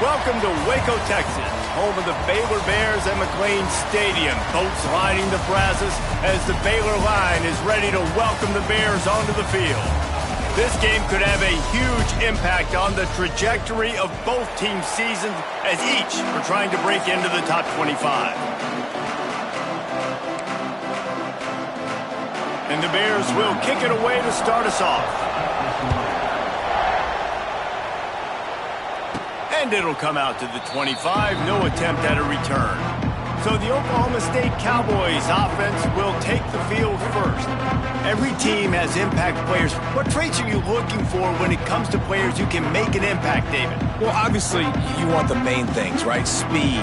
Welcome to Waco, Texas, home of the Baylor Bears at McLean Stadium. Boats lining the brazos as the Baylor line is ready to welcome the Bears onto the field. This game could have a huge impact on the trajectory of both teams' seasons as each are trying to break into the top 25. And the Bears will kick it away to start us off. And it'll come out to the 25, no attempt at a return. So the Oklahoma State Cowboys offense will take the field first. Every team has impact players. What traits are you looking for when it comes to players who can make an impact, David? Well, obviously, you want the main things, right? Speed,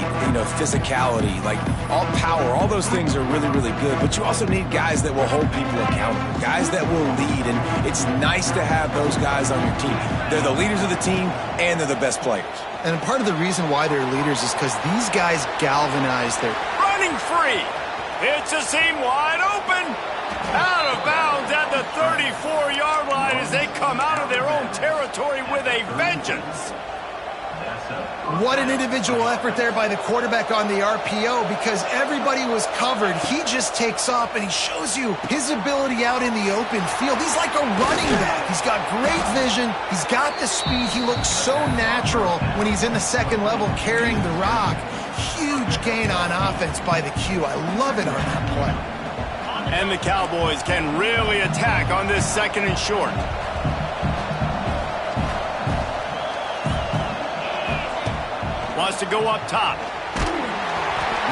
physicality, like all power, all those things are really, really good. But you also need guys that will hold people accountable, guys that will lead. And it's nice to have those guys on your team. They're the leaders of the team, and they're the best players. And part of the reason why they're leaders is because these guys galvanize their... Running free. It's a seam wide open. Out of bounds at the 34-yard line as they come out of their own territory with a vengeance. What an individual effort there by the quarterback on the RPO, because everybody was covered. He just takes off and he shows you his ability out in the open field. He's like a running back. He's got great vision. He's got the speed. He looks so natural when he's in the second level carrying the rock. Huge gain on offense by the Q. I love it on that play. And the Cowboys can really attack on this second and short. Wants to go up top.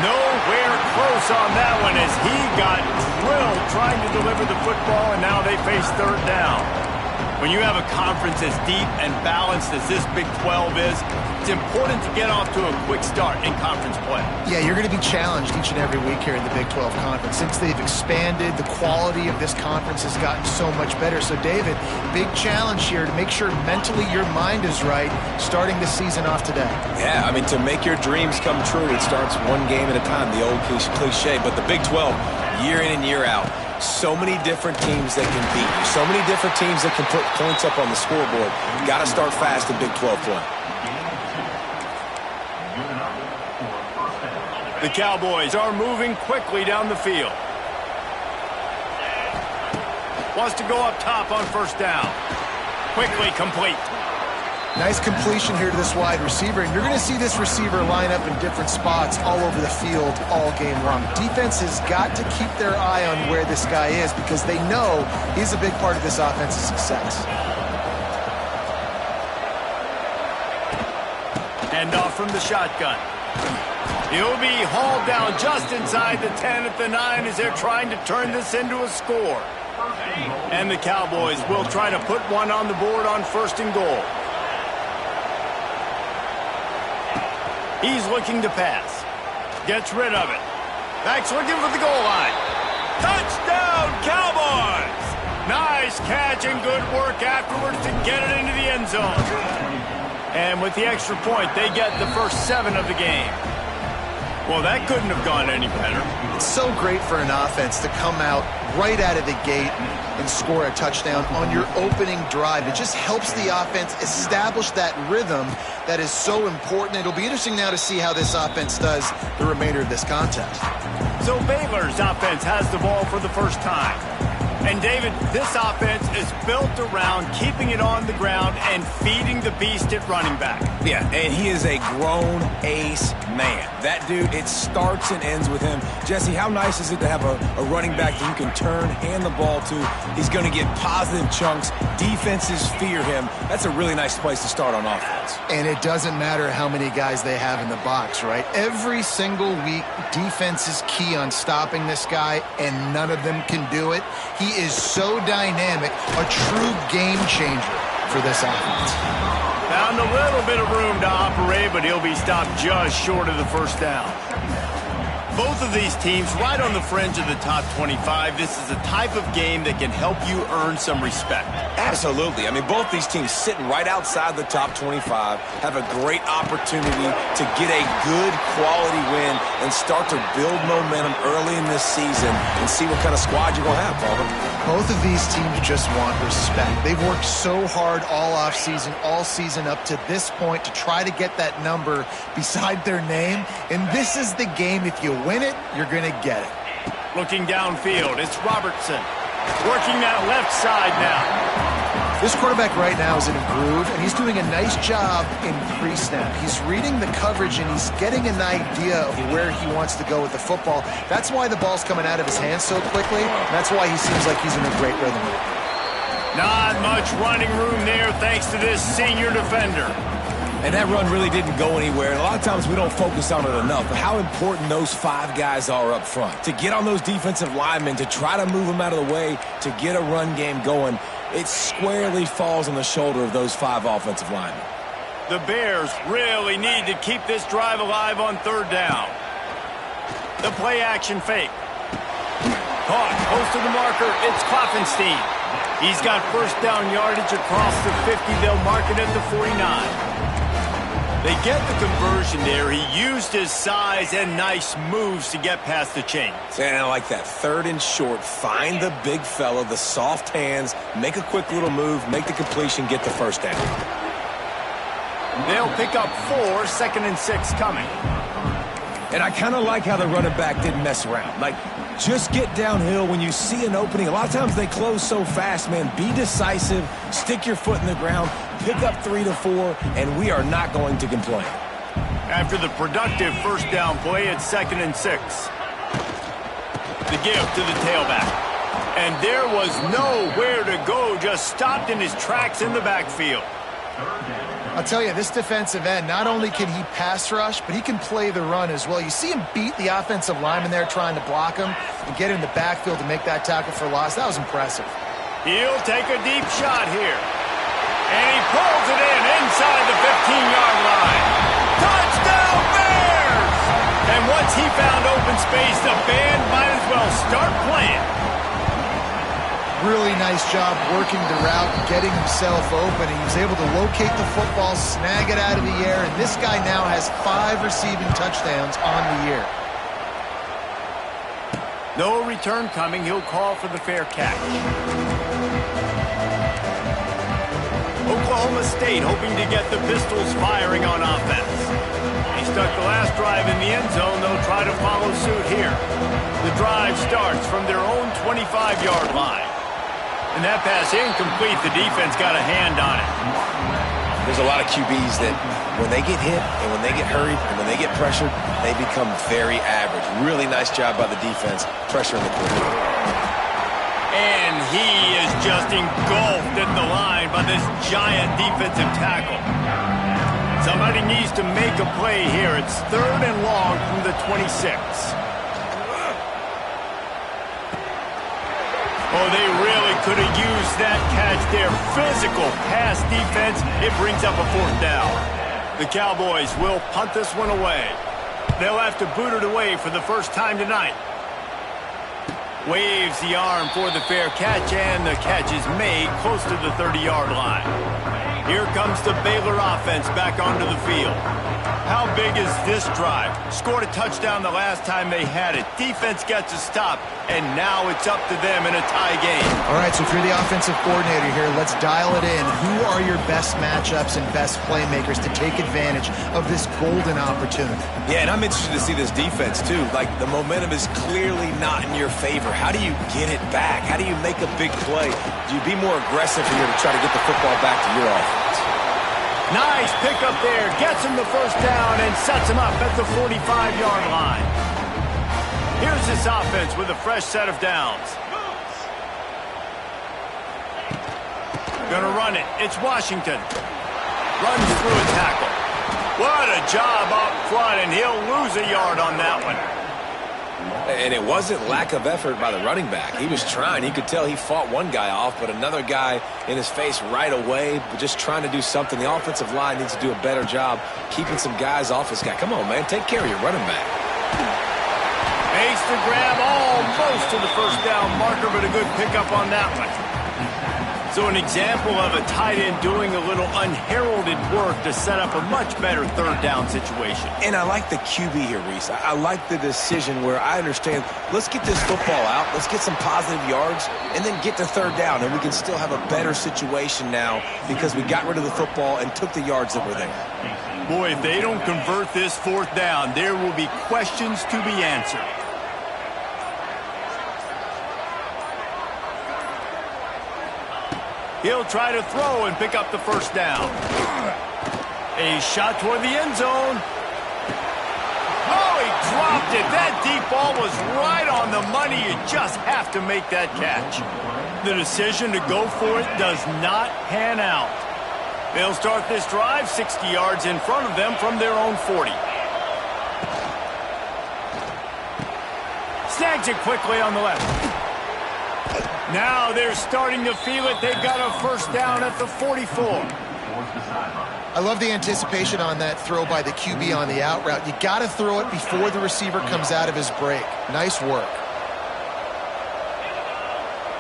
Nowhere close on that one as he got drilled trying to deliver the football, and now they face third down. When you have a conference as deep and balanced as this Big 12 is, it's important to get off to a quick start in conference play. Yeah, you're going to be challenged each and every week here in the Big 12 Conference. Since they've expanded, the quality of this conference has gotten so much better. So, David, big challenge here to make sure mentally your mind is right starting the season off today. Yeah, to make your dreams come true, it starts one game at a time, the old cliche. But the Big 12, year in and year out, so many different teams that can beat you, so many different teams that can put points up on the scoreboard. Got to start fast in Big 12 play. The Cowboys are moving quickly down the field. Wants to go up top on first down. Quickly complete. Nice completion here to this wide receiver, and you're going to see this receiver line up in different spots all over the field all game long. Defense has got to keep their eye on where this guy is because they know he's a big part of this offense's success. Hand off from the shotgun. He'll be hauled down just inside the 10 at the 9 as they're trying to turn this into a score. And the Cowboys will try to put one on the board on first and goal. He's looking to pass. Gets rid of it. Back's looking for the goal line. Touchdown, Cowboys! Nice catch and good work afterwards to get it into the end zone. And with the extra point, they get the first 7 of the game. Well, that couldn't have gone any better. It's so great for an offense to come out right out of the gate and score a touchdown on your opening drive. It just helps the offense establish that rhythm that is so important. It'll be interesting now to see how this offense does the remainder of this contest. So Baylor's offense has the ball for the first time. And, David, this offense is built around keeping it on the ground and feeding the beast at running back. Yeah, and he is a grown ace man. That dude, it starts and ends with him. Jesse, how nice is it to have a running back that you can turn, hand the ball to? He's going to get positive chunks. Defenses fear him. That's a really nice place to start on offense. And it doesn't matter how many guys they have in the box, right? Every single week, defense is key on stopping this guy, and none of them can do it. He is so dynamic, a true game changer for this offense. Found a little bit of room to operate, but he'll be stopped just short of the first down. Both of these teams right on the fringe of the top 25. This is a type of game that can help you earn some respect. Absolutely. Both these teams sitting right outside the top 25 have a great opportunity to get a good quality win and start to build momentum early in this season and see what kind of squad you're going to have, Paul. Both of these teams just want respect. They've worked so hard all offseason, all season up to this point to try to get that number beside their name. And this is the game. If you win it, you're going to get it. Looking downfield, it's Robertson. Working that left side now. This quarterback right now is in a groove, and he's doing a nice job in pre-snap. He's reading the coverage, and he's getting an idea of where he wants to go with the football. That's why the ball's coming out of his hands so quickly, and that's why he seems like he's in a great rhythm. Not much running room there thanks to this senior defender. And that run really didn't go anywhere. And a lot of times we don't focus on it enough, but how important those 5 guys are up front. To get on those defensive linemen, to try to move them out of the way, to get a run game going, it squarely falls on the shoulder of those 5 offensive linemen. The Bears really need to keep this drive alive on 3rd down. The play action fake. Caught close to the marker. It's Klopfenstein. He's got 1st down yardage across the 50. They'll mark it at the 49. They get the conversion there. He used his size and nice moves to get past the chains. And I like that. 3rd and short. Find the big fella, the soft hands, make a quick little move, make the completion, get the 1st down. They'll pick up 4, 2nd and 6 coming. And I kind of like how the running back didn't mess around. Like, just get downhill when you see an opening. A lot of times they close so fast, man. Be decisive, stick your foot in the ground, pick up 3 to 4, and we are not going to complain. After the productive 1st down play, it's 2nd and 6. The give to the tailback. And there was nowhere to go, just stopped in his tracks in the backfield. I'll tell you, this defensive end, not only can he pass rush, but he can play the run as well. You see him beat the offensive lineman there trying to block him and get in the backfield to make that tackle for loss. That was impressive. He'll take a deep shot here. And he pulls it in inside the 15-yard line. Touchdown, Bears! And once he found open space, the band might as well start playing. Really nice job working the route, getting himself open. He was able to locate the football, snag it out of the air, and this guy now has 5 receiving touchdowns on the year. No return coming. He'll call for the fair catch. Oklahoma State hoping to get the Pistols firing on offense. He stuck the last drive in the end zone. They'll try to follow suit here. The drive starts from their own 25-yard line. And that pass incomplete. The defense got a hand on it. There's a lot of QBs that when they get hit and when they get hurried and when they get pressured, they become very average. Really nice job by the defense, pressuring the quarterback. And he is just engulfed at the line by this giant defensive tackle. Somebody needs to make a play here. It's 3rd and long from the 26. Oh, they really could have used that catch there. Physical pass defense. It brings up a 4th down. The Cowboys will punt this one away. They'll have to boot it away for the first time tonight. Waves the arm for the fair catch, and the catch is made close to the 30-yard line. Here comes the Baylor offense back onto the field. How big is this drive? Scored a touchdown the last time they had it. Defense gets a stop, and now it's up to them in a tie game. All right, so if you're the offensive coordinator here, let's dial it in. Who are your best matchups and best playmakers to take advantage of this golden opportunity? Yeah, and I'm interested to see this defense, too. Like, the momentum is clearly not in your favor. How do you get it back? How do you make a big play? Do you be more aggressive here to try to get the football back to your offense? Nice pickup there. Gets him the 1st down and sets him up at the 45-yard line. Here's this offense with a fresh set of downs. Gonna run it. It's Washington. Runs through a tackle. What a job up front, and he'll lose a yard on that one. And it wasn't lack of effort by the running back. He was trying. You could tell he fought one guy off, but another guy in his face right away, but just trying to do something. The offensive line needs to do a better job keeping some guys off his guy. Come on, man. Take care of your running back. Makes the grab almost to the 1st down marker, but a good pickup on that one. So an example of a tight end doing a little unheralded work to set up a much better third down situation. And I like the QB here, Reese. I like the decision where I understand, let's get this football out, let's get some positive yards, and then get to third down, and we can still have a better situation now because we got rid of the football and took the yards that were there. Boy, if they don't convert this fourth down, there will be questions to be answered. He'll try to throw and pick up the first down. A shot toward the end zone. Oh, he dropped it. That deep ball was right on the money. You just have to make that catch. The decision to go for it does not pan out. They'll start this drive 60 yards in front of them from their own 40. Snags it quickly on the left. Now they're starting to feel it. They've got a first down at the 44. I love the anticipation on that throw by the QB on the out route. You got to throw it before the receiver comes out of his break. Nice work.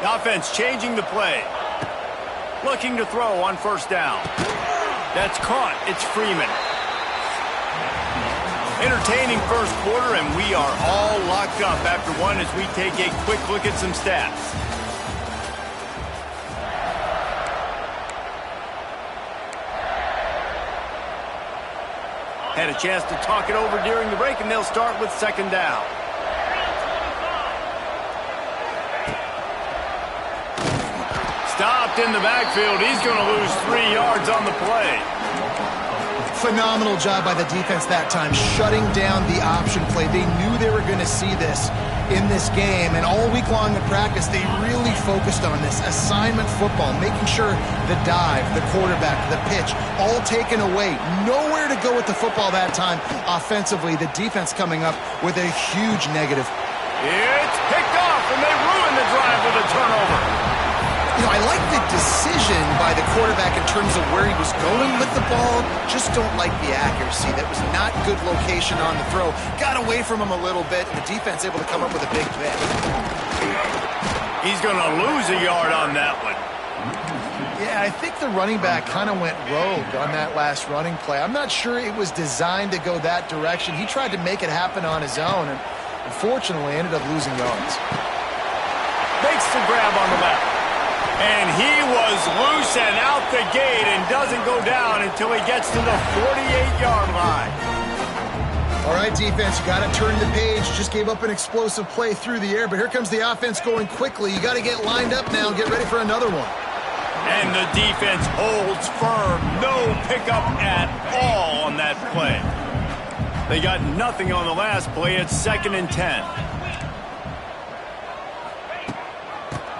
The offense changing the play. Looking to throw on first down. That's caught. It's Freeman. Entertaining first quarter, and we are all locked up after one as we take a quick look at some stats. Had a chance to talk it over during the break, and they'll start with second down. Stopped in the backfield. He's going to lose 3 yards on the play. Phenomenal job by the defense that time, shutting down the option play. They knew they were going to see this in this game, and all week long in practice, they really focused on this assignment football, making sure the dive, the quarterback, the pitch, all taken away. Nowhere to go with the football that time offensively. The defense coming up with a huge negative. It's picked off, and they ruin the drive with a turnover. You know, I like the decision by the quarterback in terms of where he was going with the ball. Just don't like the accuracy. That was not good location on the throw. Got away from him a little bit, and the defense able to come up with a big pick. He's going to lose a yard on that one. Yeah, I think the running back kind of went rogue on that last running play. I'm not sure it was designed to go that direction. He tried to make it happen on his own, and unfortunately ended up losing yards. Makes the grab on the left. And he was loose and out the gate and doesn't go down until he gets to the 48-yard line. All right, defense, you got to turn the page. Just gave up an explosive play through the air, but here comes the offense going quickly. You got to get lined up now and get ready for another one. And the defense holds firm. No pickup at all on that play. They got nothing on the last play. It's 2nd and 10.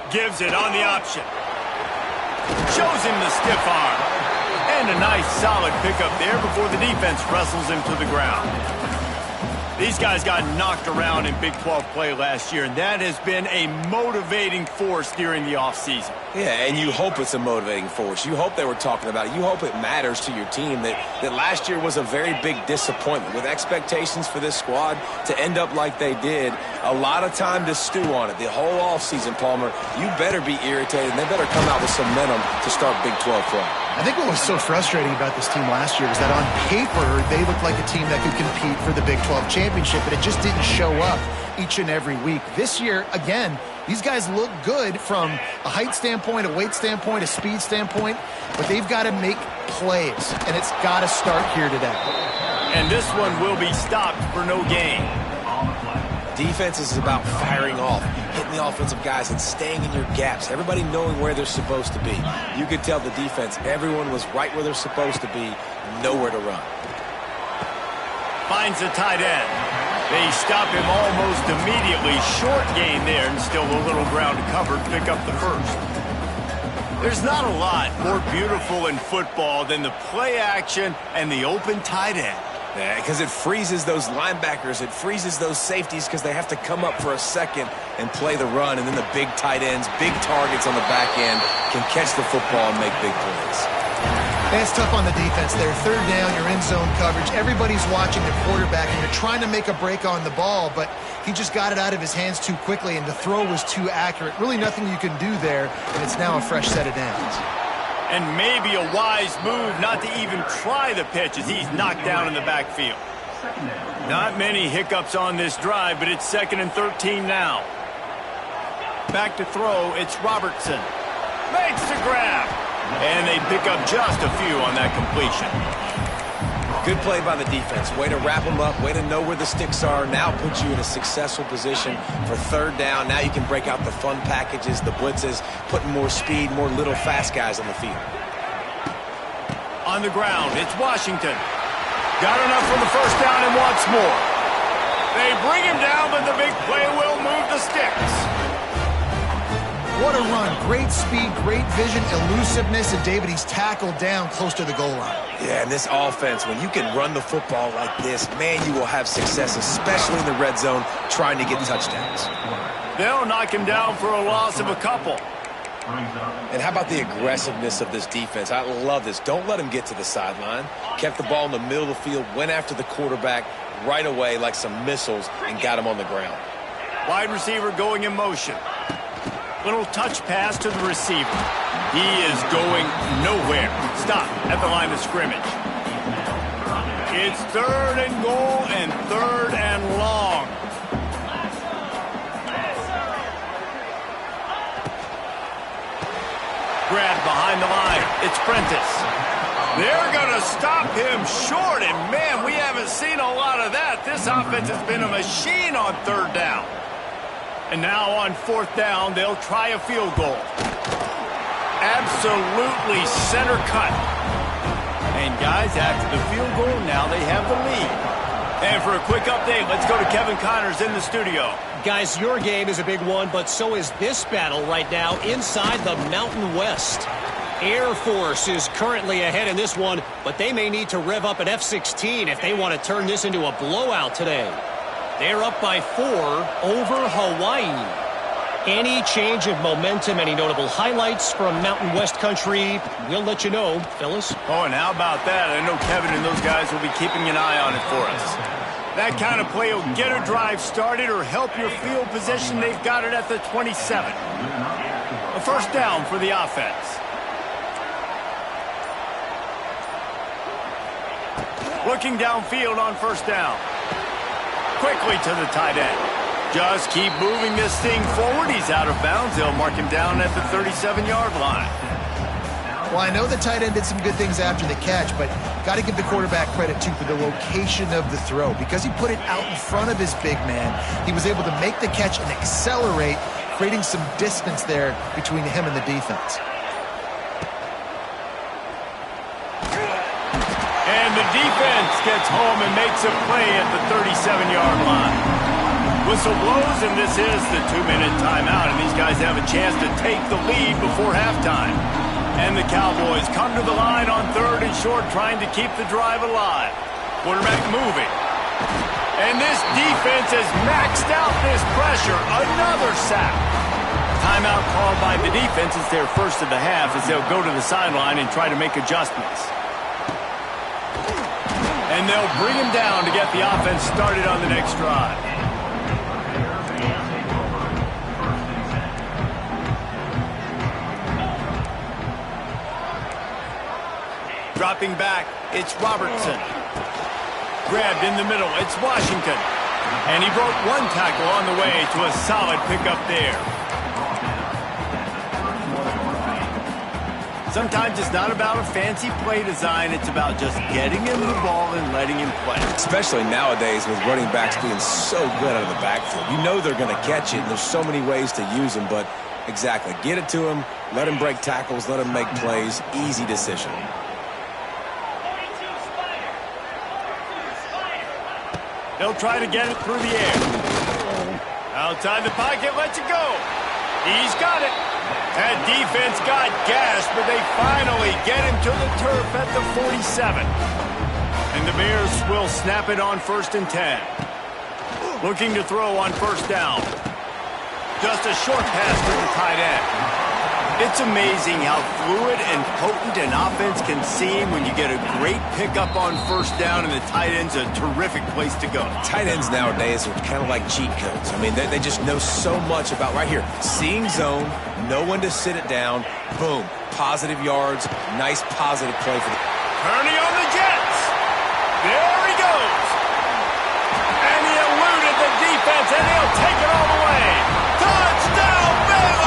Gives it on the option. Shows him the stiff arm. And a nice solid pickup there before the defense wrestles him to the ground. These guys got knocked around in Big 12 play last year, and that has been a motivating force during the offseason. Yeah, and you hope it's a motivating force. You hope they were talking about it. You hope it matters to your team that last year was a very big disappointment. With expectations for this squad to end up like they did, a lot of time to stew on it. The whole offseason, Palmer, you better be irritated, and they better come out with some momentum to start Big 12 play. I think what was so frustrating about this team last year is that on paper, they looked like a team that could compete for the Big 12 championship, but it just didn't show up each and every week. This year, again, these guys look good from a height standpoint, a weight standpoint, a speed standpoint, but they've got to make plays, and it's got to start here today. And this one will be stopped for no gain. Defense is about firing off, hitting the offensive guys and staying in your gaps, everybody knowing where they're supposed to be. You could tell the defense, everyone was right where they're supposed to be, nowhere to run. Finds the tight end. They stop him almost immediately. Short gain there, and still a little ground covered. Pick up the first. There's not a lot more beautiful in football than the play action and the open tight end. Yeah, because it freezes those linebackers. It freezes those safeties because they have to come up for a second and play the run. And then the big tight ends, big targets on the back end can catch the football and make big plays. And it's tough on the defense there. Third down, you're in zone coverage. Everybody's watching the quarterback, and you're trying to make a break on the ball, but He just got it out of his hands too quickly, and the throw was too accurate. Really nothing you can do there, and it's now a fresh set of downs. And maybe a wise move not to even try the pitch as he's knocked down in the backfield. Not many hiccups on this drive, but it's 2nd and 13 now. Back to throw, it's Robertson. Makes the grab. And they pick up just a few on that completion. Good play by the defense. Way to wrap them up. Way to know where the sticks are. Now puts you in a successful position for 3rd down. Now you can break out the fun packages, the blitzes, putting more speed, more little fast guys on the field. On the ground, it's Washington. Got enough for the 1st down and wants more. They bring him down, but the big play will move the sticks. What a run. Great speed, great vision, elusiveness, and David, he's tackled down close to the goal line. Yeah, and this offense, when you can run the football like this, man, you will have success, especially in the red zone, trying to get touchdowns. They'll knock him down for a loss of a couple. And how about the aggressiveness of this defense? I love this. Don't let him get to the sideline. Kept the ball in the middle of the field, went after the quarterback right away like some missiles, and got him on the ground. Wide receiver going in motion. Little touch pass to the receiver. He is going nowhere. Stop at the line of scrimmage. It's 3rd and goal and 3rd and long. Grab behind the line. It's Prentice. They're going to stop him short, and man, we haven't seen a lot of that. This offense has been a machine on 3rd down. And now on 4th down, they'll try a field goal. Absolutely center cut. And guys, after the field goal, now they have the lead. And for a quick update, let's go to Kevin Connors in the studio. Guys, your game is a big one, but so is this battle right now inside the Mountain West. Air Force is currently ahead in this one, but they may need to rev up an F-16 if they want to turn this into a blowout today. They're up by 4 over Hawaii. Any change of momentum, any notable highlights from Mountain West country, we'll let you know, fellas. Oh, and how about that? I know Kevin and those guys will be keeping an eye on it for us. That kind of play will get a drive started or help your field position. They've got it at the 27. A 1st down for the offense. Looking downfield on 1st down. Quickly to the tight end. Just keep moving this thing forward. He's out of bounds. They'll mark him down at the 37-yard line. Well, I know the tight end did some good things after the catch, but got to give the quarterback credit, too, for the location of the throw. Because he put it out in front of his big man, he was able to make the catch and accelerate, creating some distance there between him and the defense. And the defense gets home and makes a play at the 37-yard line. Whistle blows, and this is the 2-minute timeout, and these guys have a chance to take the lead before halftime. And the Cowboys come to the line on 3rd and short, trying to keep the drive alive. Quarterback moving. And this defense has maxed out this pressure. Another sack. Timeout called by the defense. It's their first of the half as they'll go to the sideline and try to make adjustments. And they'll bring him down to get the offense started on the next drive. Dropping back, it's Robertson. Grabbed in the middle, it's Washington. And he broke one tackle on the way to a solid pickup there. Sometimes it's not about a fancy play design. It's about just getting him the ball and letting him play. Especially nowadays with running backs being so good out of the backfield. You know they're going to catch it, and there's so many ways to use them, but exactly. Get it to him, let him break tackles, let him make plays. Easy decision. They'll try to get it through the air. Outside the pocket, lets it go. He's got it. That defense got gashed, but they finally get him to the turf at the 47. And the Bears will snap it on 1st and 10. Looking to throw on 1st down. Just a short pass to the tight end. It's amazing how fluid and potent an offense can seem when you get a great pickup on first down, and the tight end's a terrific place to go. Tight ends nowadays are kind of like cheat codes. I mean, they just know so much about, right here, seeing zone, know when to sit it down, boom, positive yards, nice positive play for the... Turning on the Jets. There he goes. And he eluded the defense, and he'll take it all the way. Touchdown, Baylor!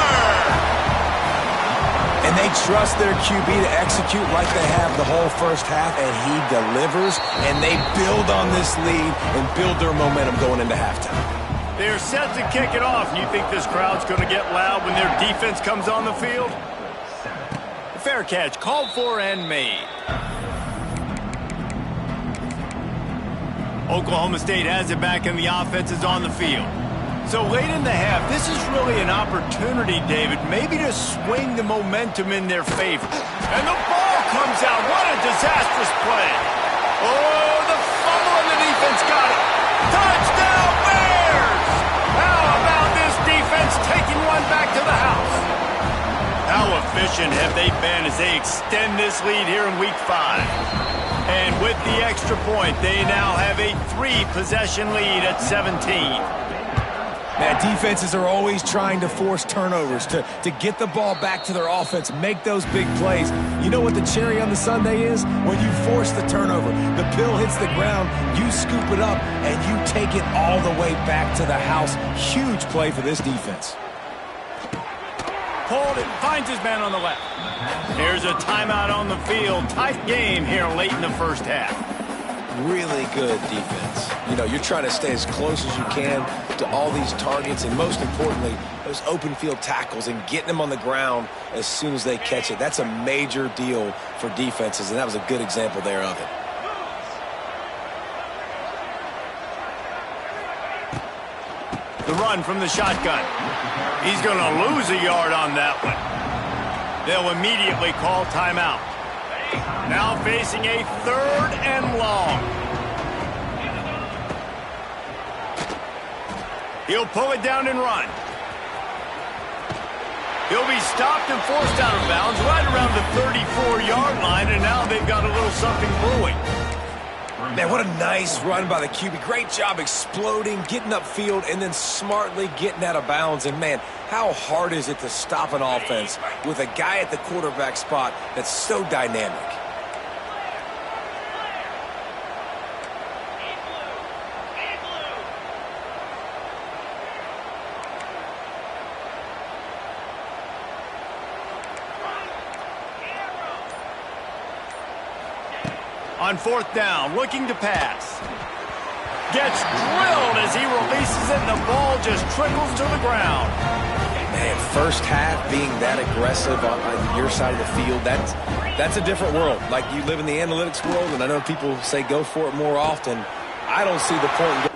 And they trust their QB to execute like they have the whole first half, and he delivers, and they build on this lead and build their momentum going into halftime. They're set to kick it off, and you think this crowd's going to get loud when their defense comes on the field? Fair catch, called for and made. Oklahoma State has it back, and the offense is on the field. So late in the half, this is really an opportunity, David, maybe to swing the momentum in their favor. And the ball comes out. What a disastrous play. Oh, the fumble, and the defense got it. Touchdown, Bears! How about this defense taking one back to the house? How efficient have they been as they extend this lead here in Week 5? And with the extra point, they now have a 3-possession lead at 17. Man, defenses are always trying to force turnovers, to get the ball back to their offense, make those big plays. You know what the cherry on the sundae is? When you force the turnover, the pill hits the ground, you scoop it up, and you take it all the way back to the house. Huge play for this defense. Pulled it, finds his man on the left. Here's a timeout on the field. Tight game here late in the first half. Really good defense. You know, you're trying to stay as close as you can to all these targets, and most importantly, those open field tackles and getting them on the ground as soon as they catch it. That's a major deal for defenses, and that was a good example there of it. The run from the shotgun. He's going to lose a yard on that one. They'll immediately call timeout. Now facing a 3rd and long. He'll pull it down and run. He'll be stopped and forced out of bounds right around the 34-yard line, and now they've got a little something brewing. Man, what a nice run by the QB. Great job exploding, getting upfield, and then smartly getting out of bounds. And, man, how hard is it to stop an offense with a guy at the quarterback spot that's so dynamic? On 4th down, looking to pass. Gets drilled as he releases it, and the ball just trickles to the ground. Man, first half being that aggressive on your side of the field, that's a different world. Like, you live in the analytics world, and I know people say go for it more often. I don't see the point in